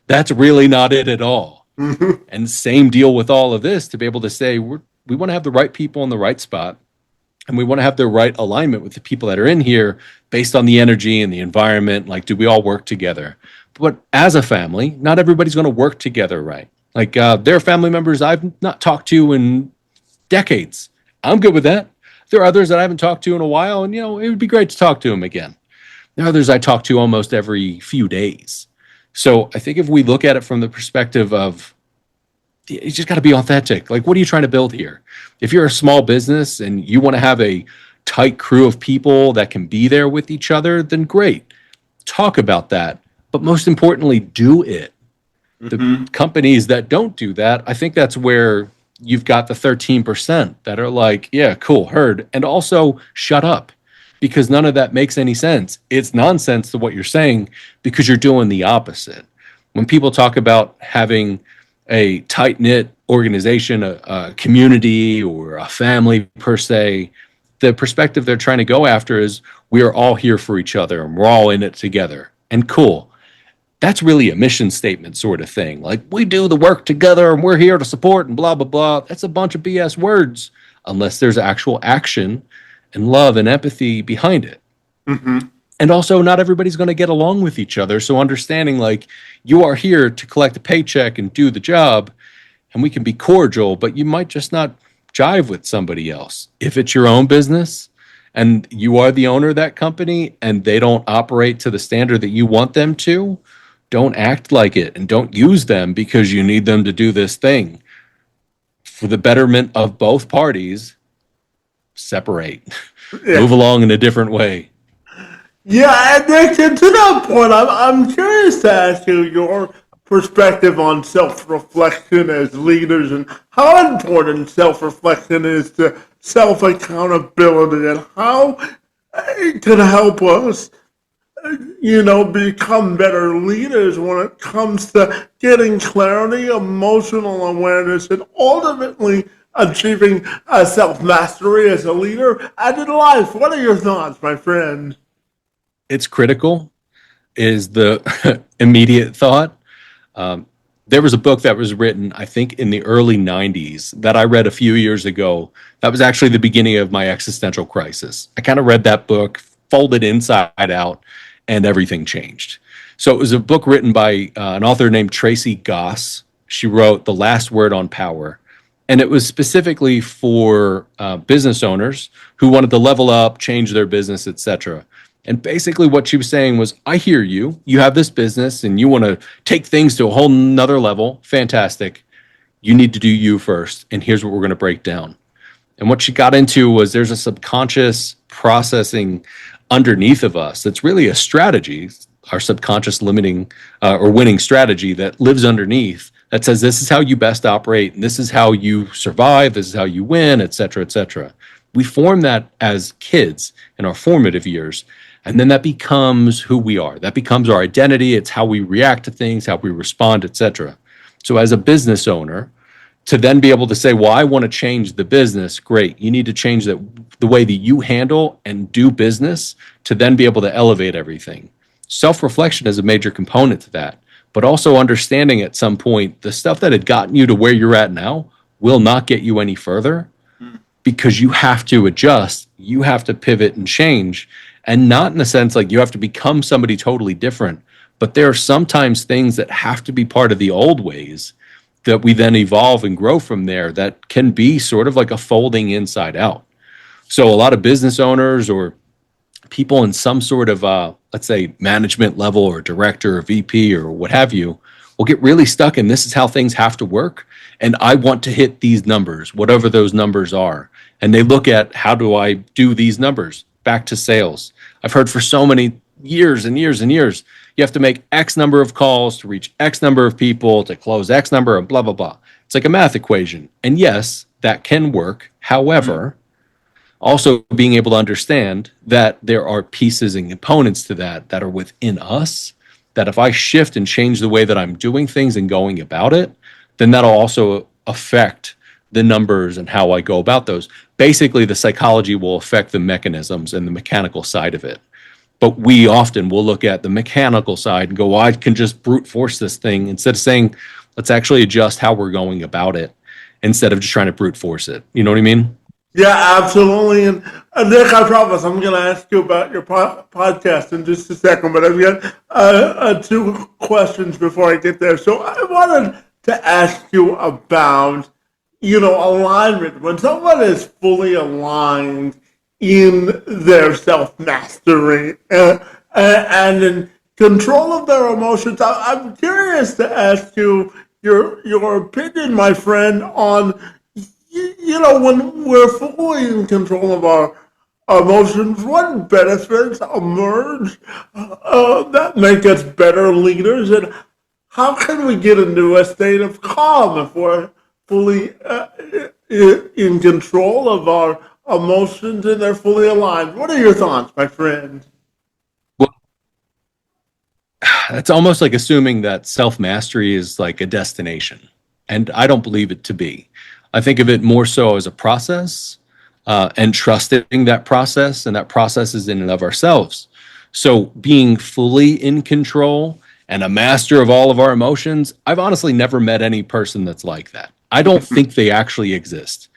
That's really not it at all. Mm-hmm. And same deal with all of this, to be able to say we want to have the right people in the right spot, and we want to have the right alignment with the people that are in here based on the energy and the environment. Like, do we all work together? But as a family, not everybody's going to work together right. Like, there are family members I've not talked to in decades. I'm good with that. There are others that I haven't talked to in a while, and, it would be great to talk to them again. There are others I talk to almost every few days. So I think if we look at it from the perspective of, you just got to be authentic. Like, what are you trying to build here? If you're a small business and you want to have a tight crew of people that can be there with each other, then great. Talk about that. But most importantly, do it. Mm-hmm. The companies that don't do that, I think that's where you've got the 13% that are like, yeah, cool, heard. And also shut up, because none of that makes any sense. It's nonsense to what you're saying because you're doing the opposite. When people talk about having a tight-knit organization, a community or a family per se, the perspective they're trying to go after is we are all here for each other and we're all in it together. And cool. That's really a mission statement sort of thing. Like, we do the work together and we're here to support and blah, blah, blah. That's a bunch of BS words unless there's actual action and love and empathy behind it. Mm-hmm. And also, not everybody's going to get along with each other. So understanding, like, you are here to collect a paycheck and do the job, and we can be cordial, but you might just not jive with somebody else. If it's your own business and you are the owner of that company and they don't operate to the standard that you want them to, don't act like it and don't use them because you need them to do this thing. For the betterment of both parties, separate. Yeah. Move along in a different way. Yeah, and Nick, and to that point, I'm curious to ask you your perspective on self-reflection as leaders and how important self-reflection is to self-accountability and how it can help us, become better leaders when it comes to getting clarity, emotional awareness, and ultimately achieving self-mastery as a leader and in life. What are your thoughts, my friend? It's critical, is the immediate thought. There was a book that was written, I think, in the early 90s that I read a few years ago. That was actually the beginning of my existential crisis. I kind of read that book, folded inside out, and everything changed. So it was a book written by an author named Tracy Goss. She wrote The Last Word on Power. And it was specifically for business owners who wanted to level up, change their business, etc. And basically what she was saying was, I hear you. You have this business and you want to take things to a whole nother level. Fantastic. You need to do you first. And here's what we're going to break down. And what she got into was there's a subconscious processing underneath of us that's really a strategy, our subconscious limiting or winning strategy that lives underneath that says this is how you best operate and this is how you survive, this is how you win, et cetera, et cetera. We form that as kids in our formative years. And then that becomes who we are. That becomes our identity. It's how we react to things, how we respond, etc. So as a business owner, to then be able to say, well, I want to change the business, great. You need to change the way that you handle and do business to then be able to elevate everything. Self-reflection is a major component to that, but also understanding at some point the stuff that had gotten you to where you're at now will not get you any further because you have to adjust, you have to pivot and change. And not in the sense like you have to become somebody totally different, but there are sometimes things that have to be part of the old ways that we then evolve and grow from there that can be sort of like a folding inside out. So a lot of business owners or people in some sort of, let's say, management level or director or VP or what have you, will get really stuck in this is how things have to work. And I want to hit these numbers, whatever those numbers are. And they look at how do I do these numbers back to sales. I've heard for so many years and years and years, you have to make X number of calls to reach X number of people to close X number of blah, blah, blah. It's like a math equation. And yes, that can work. However, also being able to understand that there are pieces and components to that that are within us, that if I shift and change the way that I'm doing things and going about it, then that'll also affect the numbers and how I go about those. Basically, the psychology will affect the mechanisms and the mechanical side of it. But we often will look at the mechanical side and go, well, I can just brute force this thing, instead of saying, let's actually adjust how we're going about it instead of just trying to brute force it. You know what I mean? Yeah, absolutely. And Nick, I promise I'm going to ask you about your podcast in just a second, but I've got two questions before I get there. So I wanted to ask you about, alignment. When someone is fully aligned in their self-mastery and in control of their emotions, I'm curious to ask you your opinion, my friend, on when we're fully in control of our emotions, what benefits emerge that make us better leaders, and how can we get into a state of calm if we're fully in control of our emotions and they're fully aligned? What are your thoughts, my friend? Well, it's almost like assuming that self-mastery is like a destination. And I don't believe it to be. I think of it more so as a process and trusting that process, and that process is in and of ourselves. So being fully in control and a master of all of our emotions, I've honestly never met any person that's like that. I don't think they actually exist.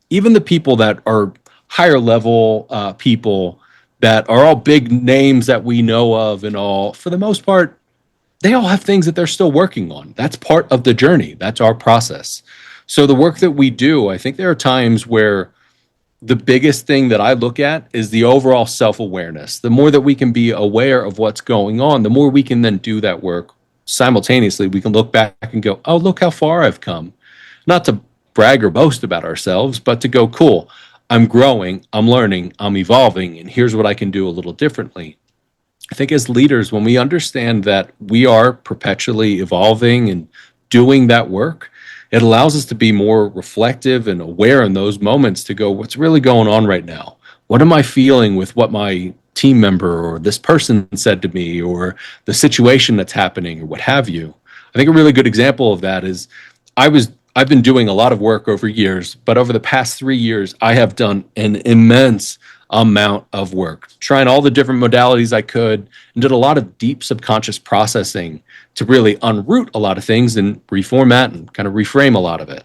Even the people that are higher level people that are all big names that we know of and all, for the most part, they all have things that they're still working on. That's part of the journey. That's our process. So the work that we do, I think there are times where the biggest thing that I look at is the overall self-awareness. The more that we can be aware of what's going on, the more we can then do that work. Simultaneously, we can look back and go, oh, look how far I've come. Not to brag or boast about ourselves, but to go, cool, I'm growing, I'm learning, I'm evolving, and here's what I can do a little differently. I think as leaders, when we understand that we are perpetually evolving and doing that work, it allows us to be more reflective and aware in those moments to go, what's really going on right now? What am I feeling with what my team member or this person said to me, or the situation that's happening, or what have you? I think a really good example of that is I've been doing a lot of work over years, but over the past 3 years, I have done an immense amount of work, trying all the different modalities I could, and did a lot of deep subconscious processing to really unroot a lot of things and reformat and kind of reframe a lot of it.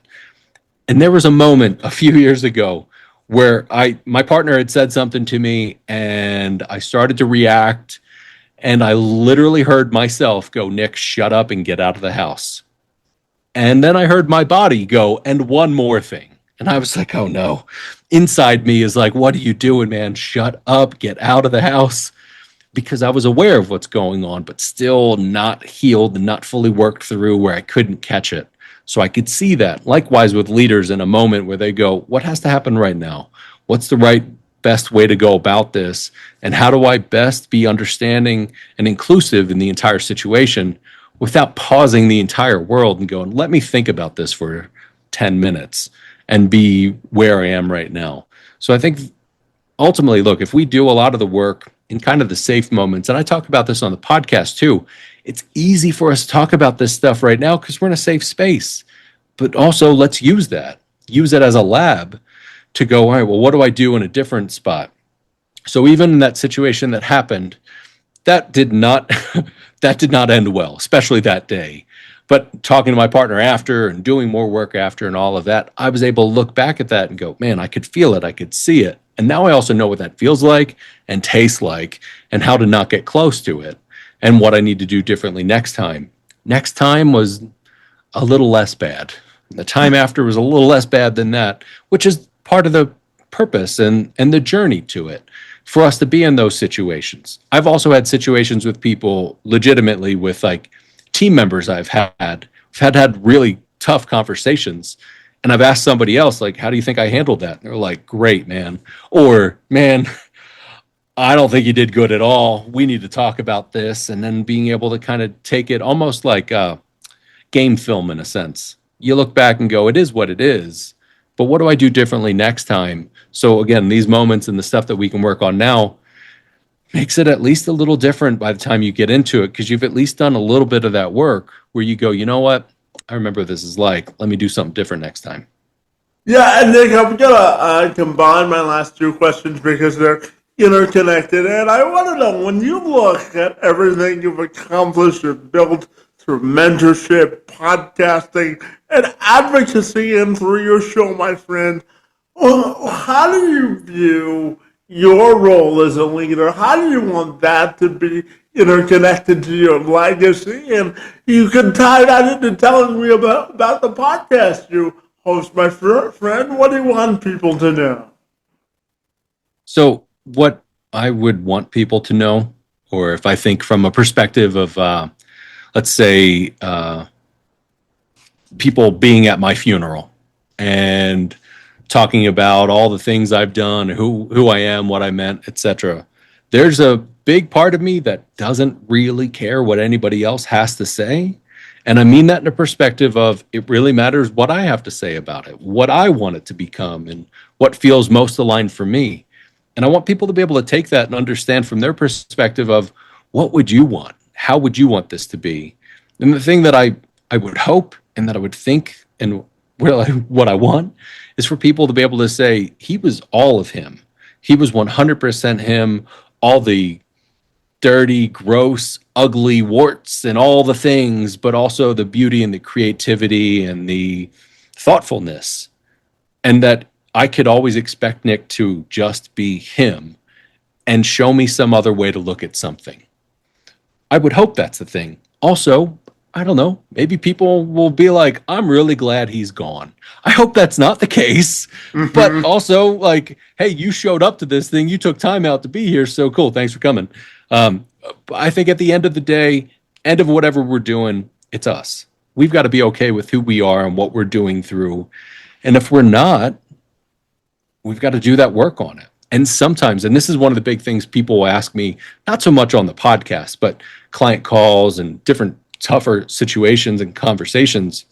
And there was a moment a few years ago where my partner had said something to me and I started to react, and I literally heard myself go, Nick, shut up and get out of the house. And then I heard my body go, and one more thing. And I was like, oh no. Inside me is like, what are you doing, man? Shut up, get out of the house. Because I was aware of what's going on, but still not healed and not fully worked through, where I couldn't catch it. So I could see that. Likewise with leaders, in a moment where they go, what has to happen right now? What's the right best way to go about this? And how do I best be understanding and inclusive in the entire situation without pausing the entire world and going, let me think about this for 10 minutes and be where I am right now. So I think ultimately, look, if we do a lot of the work in kind of the safe moments, and I talk about this on the podcast too, it's easy for us to talk about this stuff right now because we're in a safe space. But also, let's use it as a lab to go, all right, well, what do I do in a different spot? So even in that situation that happened, that did not that did not end well, especially that day. But talking to my partner after and doing more work after and all of that, I was able to look back at that and go, man, I could feel it. I could see it. And now I also know what that feels like and tastes like and how to not get close to it and what I need to do differently next time. Next time was a little less bad. The time after was a little less bad than that, which is part of the purpose and the journey to it for us to be in those situations. I've also had situations with people legitimately with like team members I've had really tough conversations. And I've asked somebody else, like, how do you think I handled that? And they're like, great, man. Or, man, I don't think you did good at all. We need to talk about this. And then being able to kind of take it almost like game film in a sense. You look back and go, it is what it is. But what do I do differently next time? So again, these moments and the stuff that we can work on now makes it at least a little different by the time you get into it, because you've at least done a little bit of that work where you go, you know what? I remember what this is like. Let me do something different next time. Yeah, and Nick, I'm gonna combine my last two questions because they're interconnected. And I want to know, when you look at everything you've accomplished or built through mentorship, podcasting, and advocacy, and through your show, my friend, how do you view your role as a leader? How do you want that to be interconnected to your legacy? And you can tie that into telling me about the podcast you host, my friend. What do you want people to know? So what I would want people to know, or if I think from a perspective of, let's say, people being at my funeral and talking about all the things I've done, who I am, what I meant, etc. There's a big part of me that doesn't really care what anybody else has to say. And I mean that in a perspective of it really matters what I have to say about it, what I want it to become, and what feels most aligned for me. And I want people to be able to take that and understand from their perspective of what would you want? How would you want this to be? And the thing that I would hope and that I would think and what I want is for people to be able to say, he was all of him. He was 100% him, all the dirty, gross, ugly warts and all the things, but also the beauty and the creativity and the thoughtfulness. And that I could always expect Nick to just be him and show me some other way to look at something. I would hope that's the thing. Also, I don't know, maybe people will be like, I'm really glad he's gone. I hope that's not the case. Mm-hmm. But also, like, hey, you showed up to this thing. You took time out to be here. So cool. Thanks for coming. I think at the end of the day, end of whatever we're doing, it's us. We've got to be okay with who we are and what we're doing through. And if we're not, we've got to do that work on it. And sometimes, and this is one of the big things people will ask me, not so much on the podcast, but client calls and different tougher situations and conversations,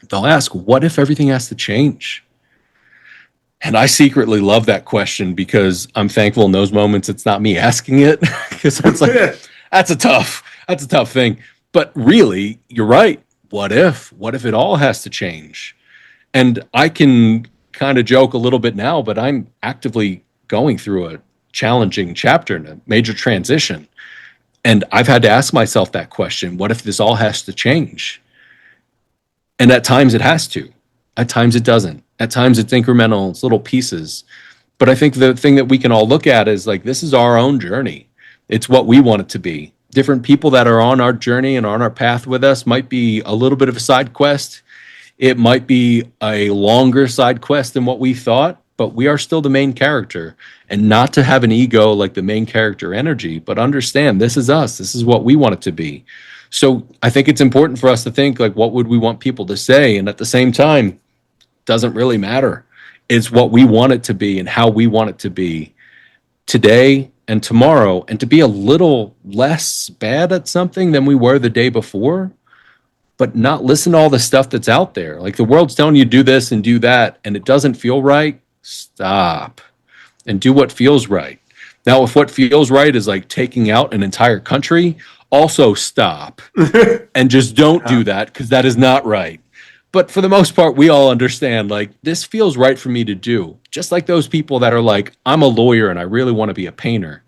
they'll ask, what if everything has to change? And I secretly love that question because I'm thankful in those moments it's not me asking it, because it's like, that's a tough thing. But really, you're right. What if it all has to change? And I can kind of joke a little bit now, but I'm actively going through a challenging chapter and a major transition. And I've had to ask myself that question, what if this all has to change? And at times it has to. At times it doesn't. At times it's incremental, it's little pieces. But I think the thing that we can all look at is like, this is our own journey. It's what we want it to be. Different people that are on our journey and on our path with us might be a little bit of a side quest. It might be a longer side quest than what we thought, but we are still the main character. And not to have an ego like the main character energy, but understand this is us. This is what we want it to be. So I think it's important for us to think like, what would we want people to say? And at the same time, doesn't really matter. It's what we want it to be and how we want it to be today and tomorrow, and to be a little less bad at something than we were the day before, but not listen to all the stuff that's out there. Like the world's telling you do this and do that, and it doesn't feel right. Stop and do what feels right. Now, if what feels right is like taking out an entire country, also stop and just don't do that, because that is not right. But for the most part, we all understand, like, this feels right for me to do. Just like those people that are like, I'm a lawyer and I really want to be a painter.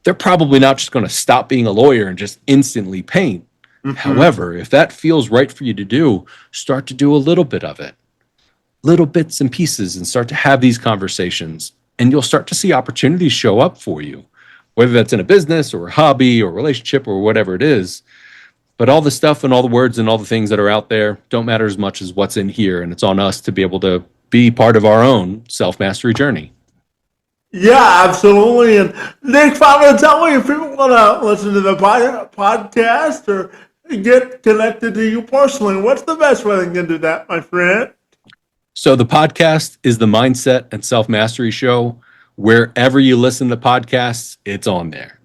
They're probably not just going to stop being a lawyer and just instantly paint. Mm-hmm. However, if that feels right for you to do, start to do a little bit of it, little bits and pieces, and start to have these conversations. And you'll start to see opportunities show up for you, whether that's in a business or a hobby or a relationship or whatever it is. But all the stuff and all the words and all the things that are out there don't matter as much as what's in here. And it's on us to be able to be part of our own self-mastery journey. Yeah, absolutely. And Nick, finally, tell me if people want to listen to the podcast or get connected to you personally, what's the best way they can do that, my friend? So the podcast is the Mindset and Self-Mastery Show. Wherever you listen to podcasts, it's on there.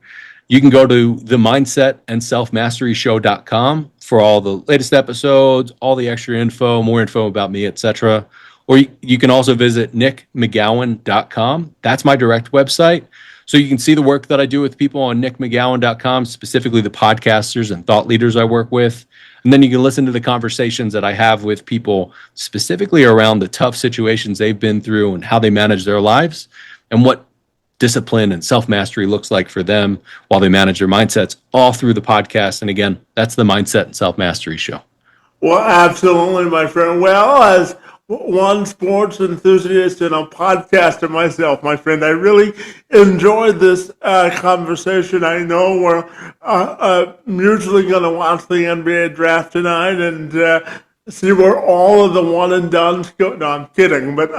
You can go to the Mindset and Self-Mastery Show.com for all the latest episodes, all the extra info, more info about me, etc. Or you can also visit nickmcgowan.com. That's my direct website. So you can see the work that I do with people on nickmcgowan.com, specifically the podcasters and thought leaders I work with. And then you can listen to the conversations that I have with people specifically around the tough situations they've been through and how they manage their lives and what discipline and self-mastery looks like for them while they manage their mindsets, all through the podcast. And again, that's the Mindset and Self-Mastery Show. Well, absolutely, my friend. Well, as one sports enthusiast and a podcaster myself, my friend, I really enjoyed this conversation. I know we're usually going to watch the NBA draft tonight and see where all of the one and dones go. No, I'm kidding, but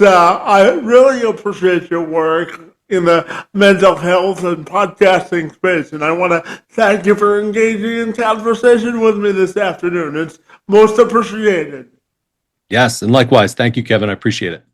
I really appreciate your work in the mental health and podcasting space. And I want to thank you for engaging in conversation with me this afternoon. It's most appreciated. Yes, and likewise. Thank you, Kevin. I appreciate it.